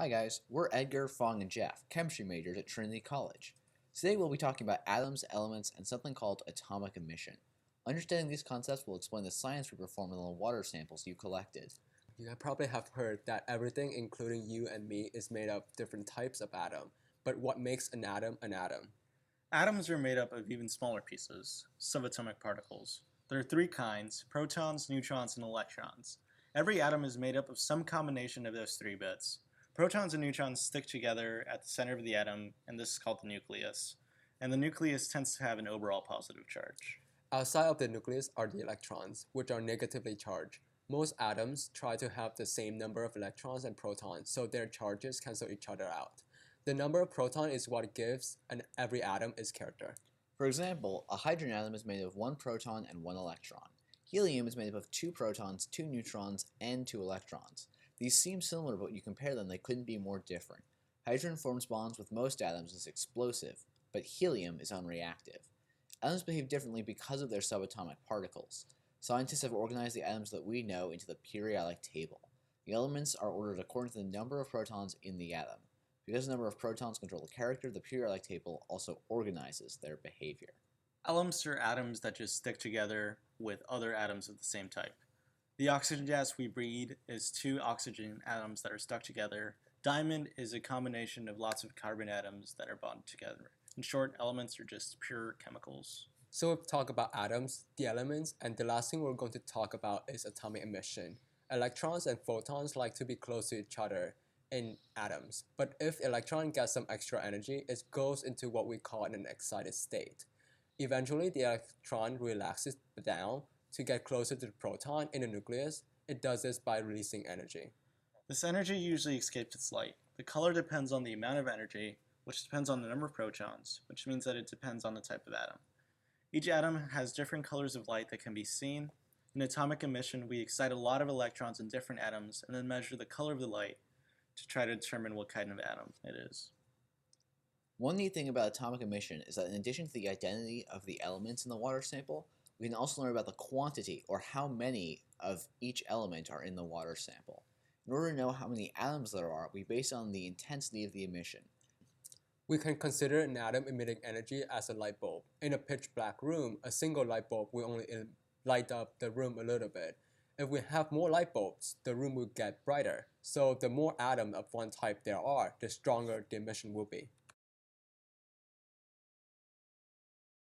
Hi guys, we're Edgar, Fong, and Jeff, chemistry majors at Trinity College. Today we'll be talking about atoms, elements, and something called atomic emission. Understanding these concepts will explain the science we perform in the water samples you collected. You probably have heard that everything, including you and me, is made of different types of atom. But what makes an atom an atom? Atoms are made up of even smaller pieces, subatomic particles. There are three kinds: protons, neutrons, and electrons. Every atom is made up of some combination of those three bits. Protons and neutrons stick together at the center of the atom, and this is called the nucleus. And the nucleus tends to have an overall positive charge. Outside of the nucleus are the electrons, which are negatively charged. Most atoms try to have the same number of electrons and protons, so their charges cancel each other out. The number of protons is what gives every atom its character. For example, a hydrogen atom is made of one proton and one electron. Helium is made up of two protons, two neutrons, and two electrons. These seem similar, but when you compare them, they couldn't be more different. Hydrogen forms bonds with most atoms and is explosive, but helium is unreactive. Atoms behave differently because of their subatomic particles. Scientists have organized the atoms that we know into the periodic table. The elements are ordered according to the number of protons in the atom. Because the number of protons control the character, the periodic table also organizes their behavior. Elements are atoms that just stick together with other atoms of the same type. The oxygen gas we breathe is two oxygen atoms that are stuck together. Diamond is a combination of lots of carbon atoms that are bonded together. In short, elements are just pure chemicals. So we've talked about atoms, the elements, and the last thing we're going to talk about is atomic emission. Electrons and photons like to be close to each other in atoms, but if electron gets some extra energy, it goes into what we call an excited state. Eventually, the electron relaxes down to get closer to the proton in the nucleus. It does this by releasing energy. This energy usually escapes its light. The color depends on the amount of energy, which depends on the number of protons, which means that it depends on the type of atom. Each atom has different colors of light that can be seen. In atomic emission, we excite a lot of electrons in different atoms and then measure the color of the light to try to determine what kind of atom it is. One neat thing about atomic emission is that in addition to the identity of the elements in the water sample, we can also learn about the quantity, or how many of each element are in the water sample. In order to know how many atoms there are, we base it on the intensity of the emission. We can consider an atom emitting energy as a light bulb. In a pitch black room, a single light bulb will only light up the room a little bit. If we have more light bulbs, the room will get brighter. So the more atoms of one type there are, the stronger the emission will be.